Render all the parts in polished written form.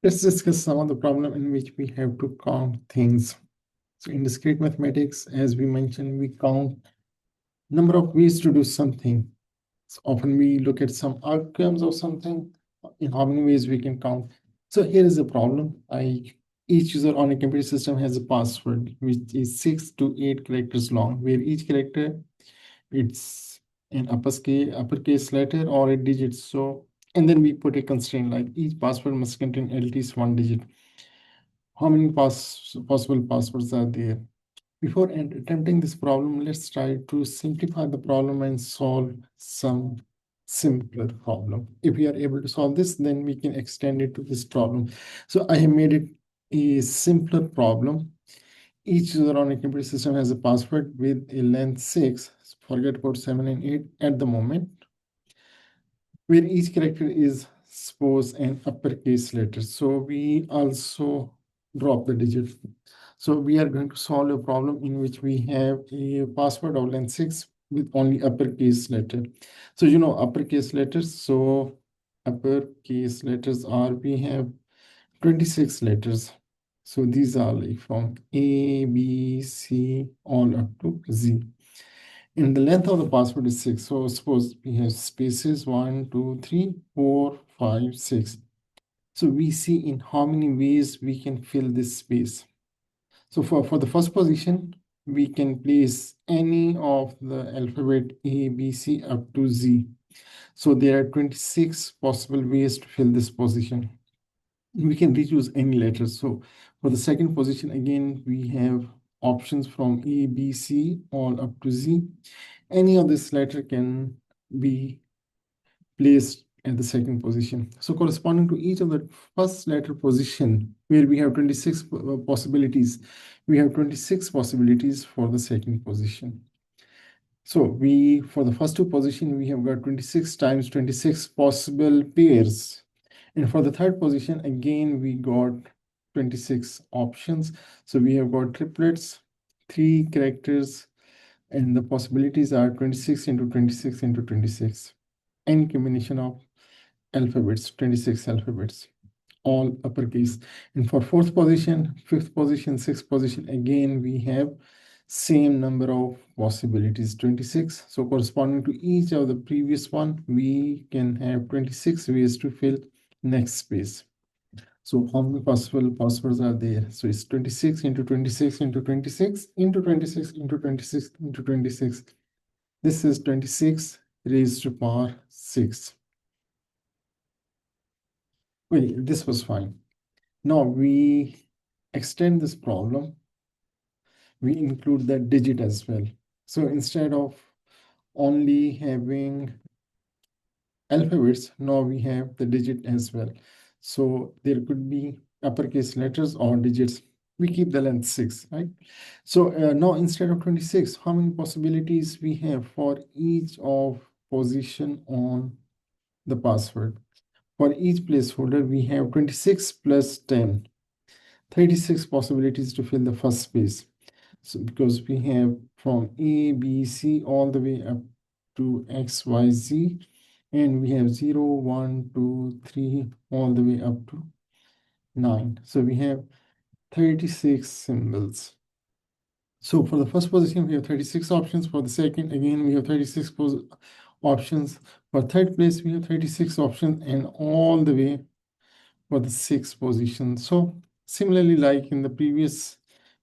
Let's discuss some of the problem in which we have to count things. So in discrete mathematics, as we mentioned, we count number of ways to do something. So often we look at some outcomes of something, in how many ways we can count. So here is the problem. Each user on a computer system has a password, which is 6 to 8 characters long, where each character, it's an uppercase letter or a digit. So, and then we put a constraint like each password must contain at least one digit. How many possible passwords are there? Before attempting this problem, let's try to simplify the problem and solve some simpler problem. If we are able to solve this, then we can extend it to this problem. So I have made it a simpler problem. Each user on a computer system has a password with a length 6. Forget about 7 and 8 at the moment, where each character is suppose an uppercase letter. So we also drop the digit. So we are going to solve a problem in which we have a password of length 6 with only uppercase letter. So you know uppercase letters. So uppercase letters are, we have 26 letters. So these are like from A, B, C, all up to Z. And the length of the password is 6. So suppose we have spaces 1, 2, 3, 4, 5, 6. So we see in how many ways we can fill this space. So for the first position, we can place any of the alphabet A, B, C up to Z. So there are 26 possible ways to fill this position. We can reuse any letter. So for the second position, again, we have options from A, B, C, all up to Z. Any of this letter can be placed at the second position. So corresponding to each of the first letter position, where we have 26 possibilities, we have 26 possibilities for the second position. So for the first two position, we have got 26 times 26 possible pairs. And for the third position, again, we got 26 options. So we have got triplets, 3 characters, and the possibilities are 26 into 26 into 26. Any combination of alphabets, 26 alphabets, all uppercase. And for fourth position, fifth position, sixth position, again, we have same number of possibilities, 26. So corresponding to each of the previous one, we can have 26 ways to fill next space. So how many possible passwords are there? So it's 26 into 26 into 26 into 26 into 26 into 26. This is 26 raised to power 6. Wait, this was fine. Now we extend this problem. We include that digit as well. So instead of only having alphabets, now we have the digit as well. So there could be uppercase letters or digits. We keep the length 6, right? So now instead of 26, how many possibilities we have for each of position on the password? For each placeholder, we have 26 plus 10, 36 possibilities to fill the first space. So because we have from A, B, C, all the way up to X, Y, Z, and we have 0, 1, 2, 3, all the way up to 9. So we have 36 symbols. So for the first position, we have 36 options. For the second, again, we have 36 options. For third place, we have 36 options, and all the way for the sixth position. So similarly, like in the previous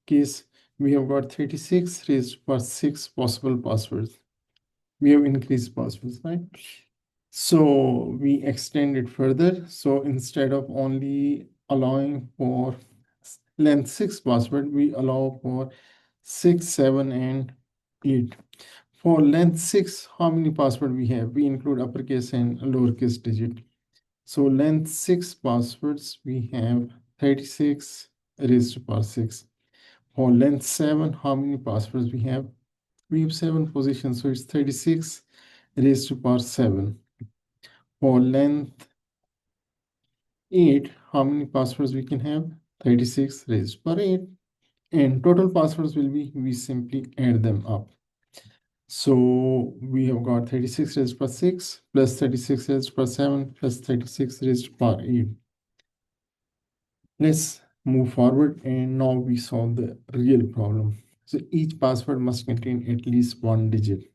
case, we have got 36 raised to power 6 possible passwords. We have increased passwords, right? So we extend it further. So instead of only allowing for length 6 password, we allow for 6, 7, and 8. For length 6, how many password we have? We include uppercase and lowercase digit. So length 6 passwords, we have 36 raised to power 6. For length 7, how many passwords we have? We have 7 positions, so it's 36 raised to power 7. For length 8, how many passwords we can have? 36 raised to power 8. And total passwords will be, we simply add them up. So we have got 36 raised to power 6 plus 36 raised to power 7 plus 36 raised to power 8. Let's move forward, and now we solve the real problem. So each password must contain at least one digit.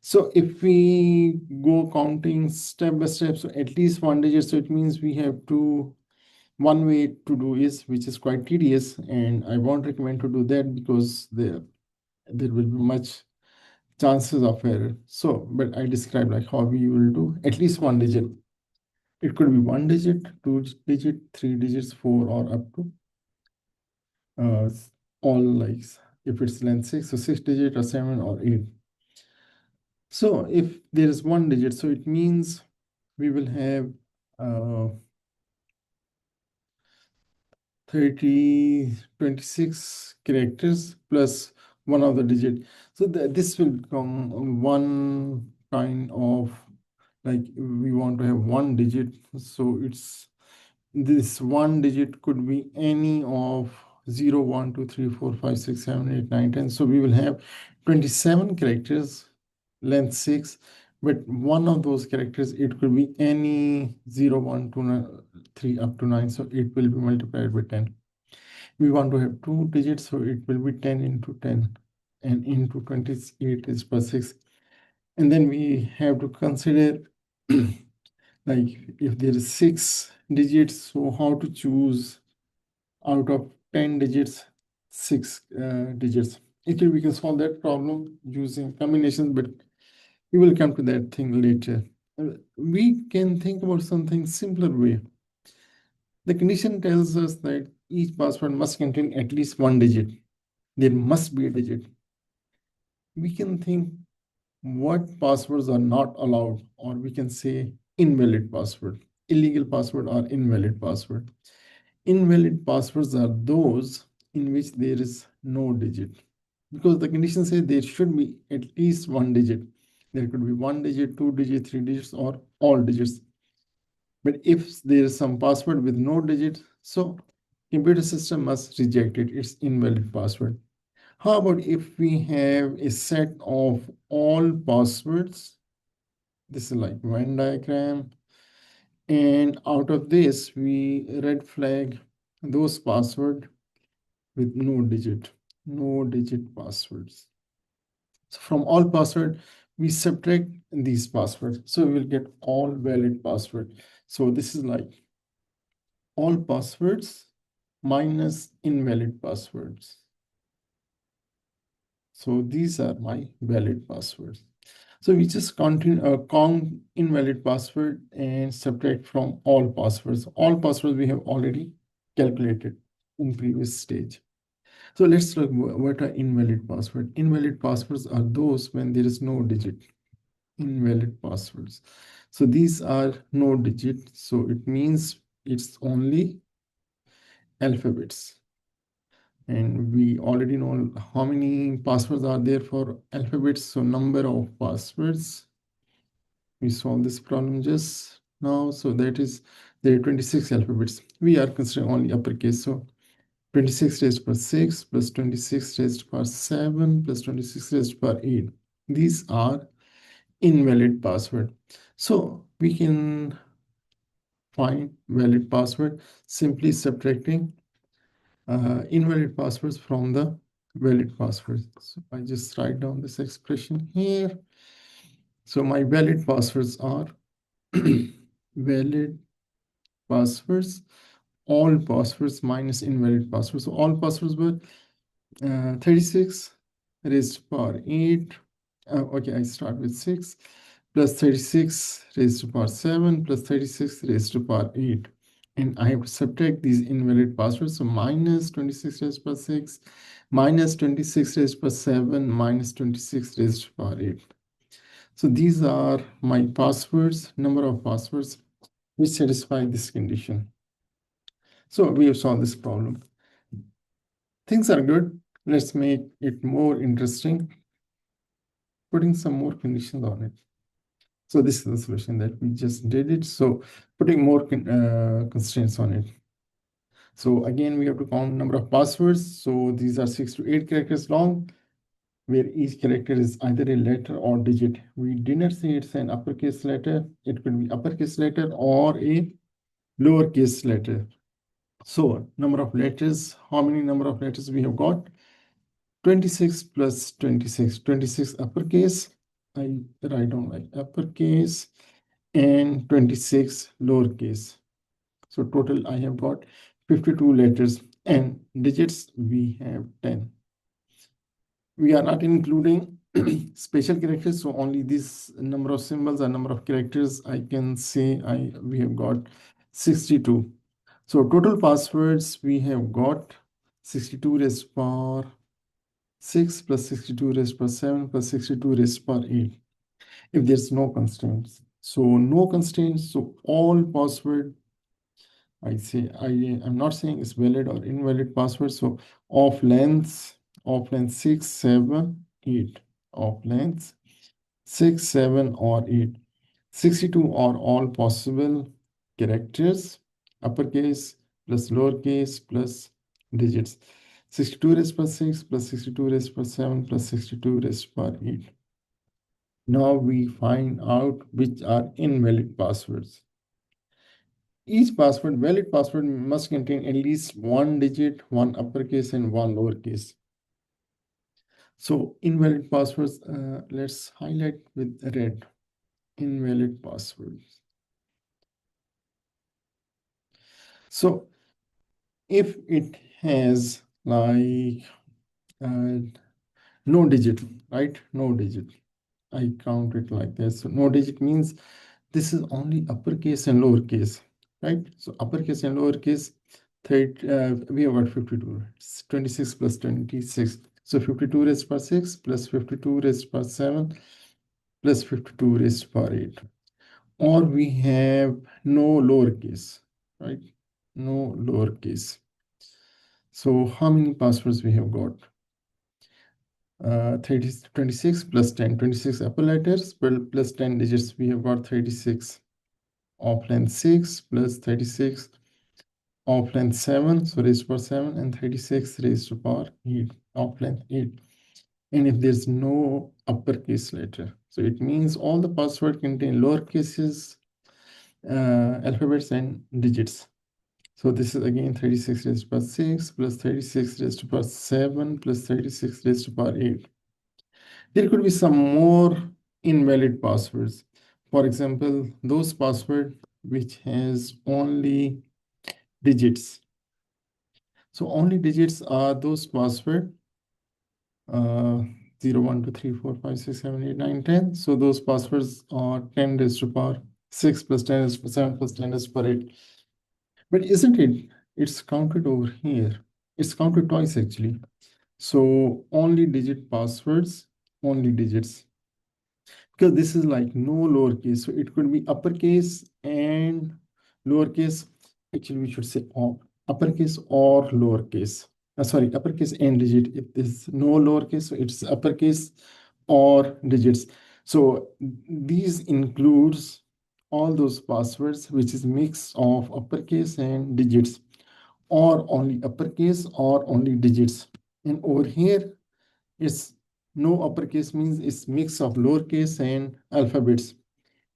So if we go counting step by step, so at least one digit, so it means we have to, one way to do is, which is quite tedious, and I won't recommend to do that because there will be much chances of error. So, but I describe like how we will do at least one digit. It could be one digit, two digit, three digits, four, or up to uh, all, like if it's length six, so six digit or seven or eight. So if there is one digit, so it means we will have uh, 26 characters plus one of the digit. So this will become one kind of, like we want to have one digit. So it's, this one digit could be any of 0, 1, 2, 3, 4, 5, 6, 7, 8, 9, 10. So we will have 27 characters, length 6, but one of those characters, it could be any 0, 1, 2, 3 up to 9. So it will be multiplied by 10. We want to have two digits, so it will be 10 into 10, and into 28 is per 6. And then we have to consider like if there is 6 digits, so how to choose out of 10 digits 6 digits. Actually, we can solve that problem using combinations, but we will come to that thing later. We can think about something simpler way. The condition tells us that each password must contain at least one digit. There must be a digit. We can think what passwords are not allowed, or we can say invalid password, illegal password, or invalid password. Invalid passwords are those in which there is no digit, because the condition says there should be at least one digit. There could be one digit, two digit, three digits, or all digits. But if there is some password with no digit, so computer system must reject it. It's invalid password. How about if we have a set of all passwords? This is like Venn diagram. And out of this, we red flag those passwords with no digit passwords. So from all password, we subtract these passwords. So we will get all valid password. So this is like all passwords minus invalid passwords. So these are my valid passwords. So we just count invalid password and subtract from all passwords. All passwords we have already calculated in previous stage. So let's look what are invalid passwords. Invalid passwords are those when there is no digit. Invalid passwords. So these are no digit. So it means it's only alphabets. And we already know how many passwords are there for alphabets. So number of passwords. We solve this problem just now. So that is, there are 26 alphabets. We are considering only uppercase. So 26 raised to power 6 plus 26 raised to power 7 plus 26 raised to power 8. These are invalid password. So we can find valid password simply subtracting invalid passwords from the valid passwords. So I just write down this expression here. So my valid passwords are valid passwords, all passwords minus invalid passwords. So all passwords were 36 raised to power 8. Okay, I start with 6 plus 36 raised to power 7 plus 36 raised to power 8. And I have to subtract these invalid passwords. So minus 26 raised to power 6, minus 26 raised to power 7, minus 26 raised to power 8. So these are my passwords, number of passwords which satisfy this condition. So we have solved this problem. Things are good. Let's make it more interesting, putting some more conditions on it. So this is the solution that we just did it. So putting more constraints on it. So again, we have to count number of passwords. So these are 6 to 8 characters long, where each character is either a letter or digit. We did not say it's an uppercase letter. It could be uppercase letter or a lowercase letter. So number of letters, how many number of letters we have got? 26 plus 26, 26 uppercase, I write down like uppercase, and 26 lowercase. So total I have got 52 letters, and digits we have 10. We are not including special characters, so only this number of symbols or number of characters I can say we have got 62. So total passwords we have got 62 raised to power 6 plus 62 raised to power 7 plus 62 raised to power 8. If there's no constraints. So no constraints, so all password I'm not saying it's valid or invalid password. So of length 6, 7, 8. Of length 6, 7, or 8. 62 are all possible characters, uppercase plus lowercase plus digits. 62 raised per 6 plus 62 raised per 7 plus 62 raised per 8. Now we find out which are invalid passwords. Each valid password must contain at least one digit, one uppercase, and one lowercase. So invalid passwords, let's highlight with red. Invalid passwords. So if it has like no digit, right? No digit. I count it like this. So no digit means this is only uppercase and lowercase, right? So uppercase and lowercase, we have got 52. It's 26 plus 26. So 52 raised per 6 plus 52 raised per 7 plus 52 raised per 8. Or we have no lowercase, right? No lowercase. So how many passwords we have got? 26 plus 10, 26 upper letters plus 10 digits. We have got 36. Of length 6 plus 36 of length 7, so raised to power 7, and 36 raised to power 8 of length 8. And if there's no uppercase letter, so it means all the password contain lower cases, alphabets, and digits. So this is again 36 raised to power 6 plus 36 raised to power 7 plus 36 raised to power 8. There could be some more invalid passwords. For example, those password which has only digits. So only digits are those password 0, 1, 2, 3, 4, 5, 6, 7, 8, 9, 10. So those passwords are 10 raised to power 6 plus 10 raised to power 7 plus 10 raised to power 8. But isn't it? It's counted over here. It's counted twice actually. So only digit passwords, only digits. Because this is like no lowercase. So it could be uppercase and lowercase. Actually, we should say uppercase or lowercase. Sorry, uppercase and digit. If there's no lowercase, so it's uppercase or digits. So these includes all those passwords, which is mix of uppercase and digits, or only uppercase or only digits. And over here, it's no uppercase means it's mix of lowercase and alphabets,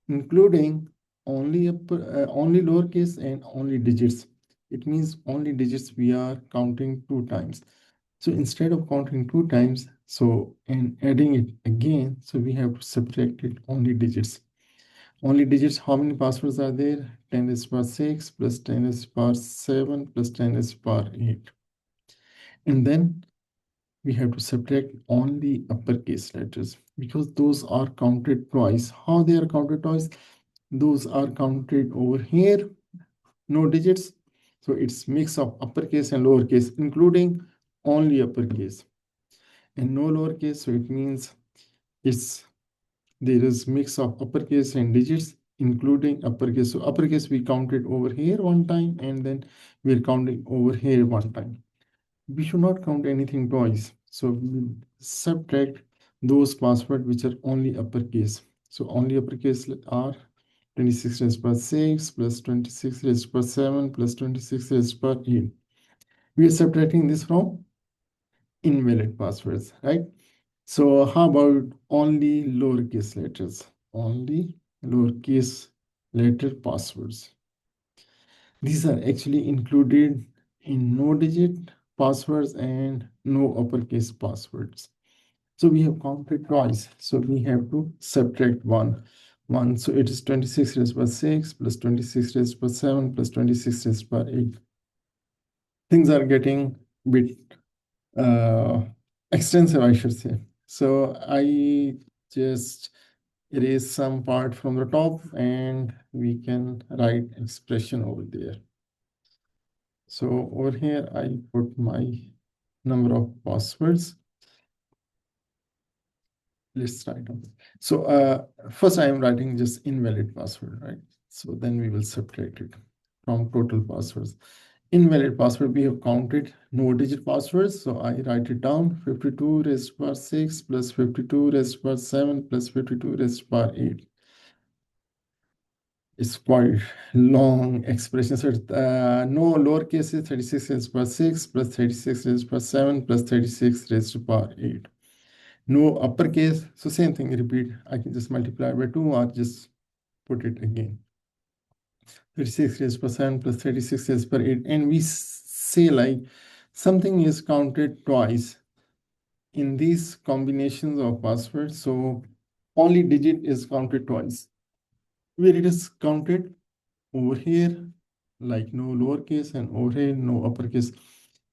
including only lowercase and only digits. It means only digits we are counting 2 times. So instead of counting 2 times, so and adding it again, so we have to subtract it only digits. Only digits, how many passwords are there? 10 is power 6 plus 10 is power 7 plus 10 is power 8. And then we have to subtract only uppercase letters because those are counted twice. How they are counted twice? Those are counted over here, no digits. So it's mix of uppercase and lowercase, including only uppercase. And no lowercase, so it means there is mix of uppercase and digits, including uppercase. So uppercase we counted over here one time, and then we're counting over here one time. We should not count anything twice. So we subtract those passwords which are only uppercase. So only uppercase are 26 raised per 6 plus 26 raised per 7 plus 26 raised per 8. We are subtracting this from invalid passwords, right? So how about only lowercase letters? Only lowercase letter passwords. These are actually included in no digit passwords and no uppercase passwords. So we have counted twice. So we have to subtract one. So it is 26 raised by 6 plus 26 raised by 7 plus 26 raised by 8. Things are getting a bit extensive, I should say. So I just erase some part from the top and we can write expression over there. So over here, I put my number of passwords. Let's write them. So first I am writing just invalid password, right? So then we will subtract it from total passwords. Invalid password, we have counted no digit passwords. So I write it down 52 raised by 6 plus 52 raised by 7 plus 52 raised by 8. It's quite long expression. So no lowercase is 36 raised by 6 plus 36 raised by 7 plus 36 raised by 8. No uppercase, so same thing, repeat. I can just multiply by 2 or just put it again. 36 raised by 7 plus 36 raised by 8. And we say like something is counted twice in these combinations of passwords. So only digit is counted twice. Where it is counted over here, like no lowercase, and over here, no uppercase.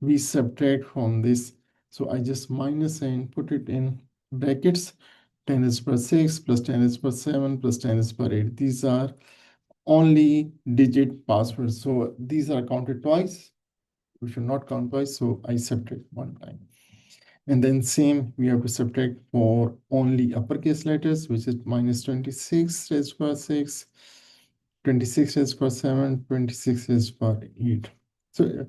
We subtract from this. So I just minus and put it in brackets. 10 raised by 6 plus 10 raised by 7 plus 10 raised by 8. These are only digit passwords. So these are counted twice. We should not count twice. So I subtract one time. And then same, we have to subtract for only uppercase letters, which is minus 26 raised by 6, 26 raised by 7, 26 raised by 8. So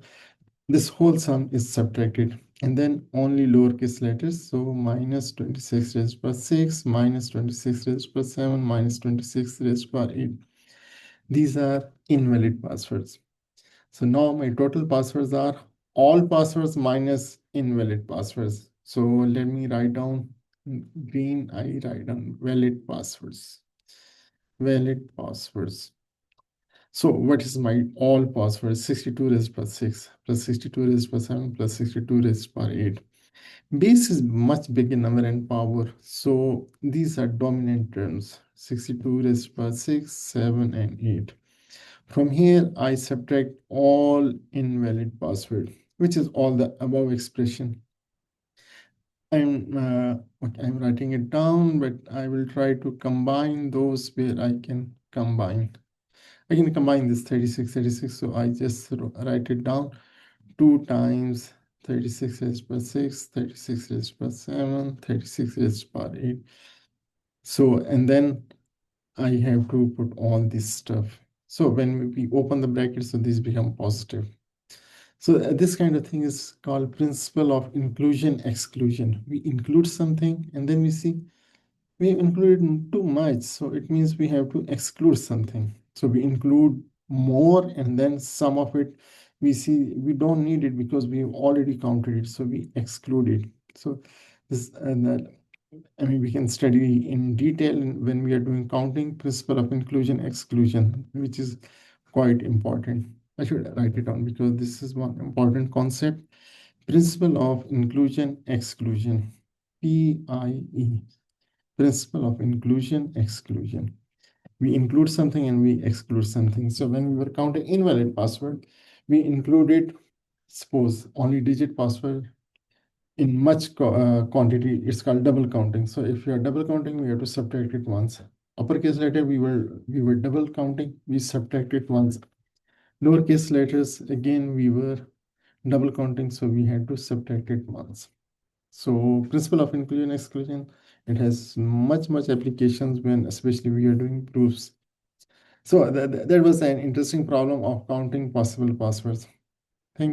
this whole sum is subtracted. And then only lowercase letters. So minus 26 raised by 6, minus 26 raised by 7, minus 26 raised by 8. These are invalid passwords. So now my total passwords are all passwords minus invalid passwords. So let me write down green, I write down valid passwords. Valid passwords. So what is my all passwords? 62 raised by 6 plus 62 raised by 7 plus 62 raised by 8. Base is much bigger number and power. So these are dominant terms. 62 raised by 6, 7, and 8. From here, I subtract all invalid password, which is all the above expression. I'm writing it down, but I will try to combine those where I can combine. I can combine this 36, 36. So I just write it down 2 times 36 raised by 6, 36 raised by 7, 36 raised by 8. So, and then I have to put all this stuff. So when we open the brackets, so these become positive. So this kind of thing is called principle of inclusion-exclusion. We include something and then we see we included too much. So it means we have to exclude something. So we include more and then some of it we see we don't need it because we've already counted it. So we exclude it. So this I mean, we can study in detail when we are doing counting, principle of inclusion-exclusion, which is quite important. I should write it down because this is one important concept. Principle of inclusion-exclusion, PIE, principle of inclusion-exclusion. We include something and we exclude something. So when we were counting invalid password, we included, suppose, only digit password in much quantity. It's called double counting. So if you are double counting, we have to subtract it once. Uppercase letter, we were double counting, we subtract it once. Lowercase letters, again, we were double counting, so we had to subtract it once. So principle of inclusion exclusion, it has much applications when especially we are doing proofs. So that was an interesting problem of counting possible passwords.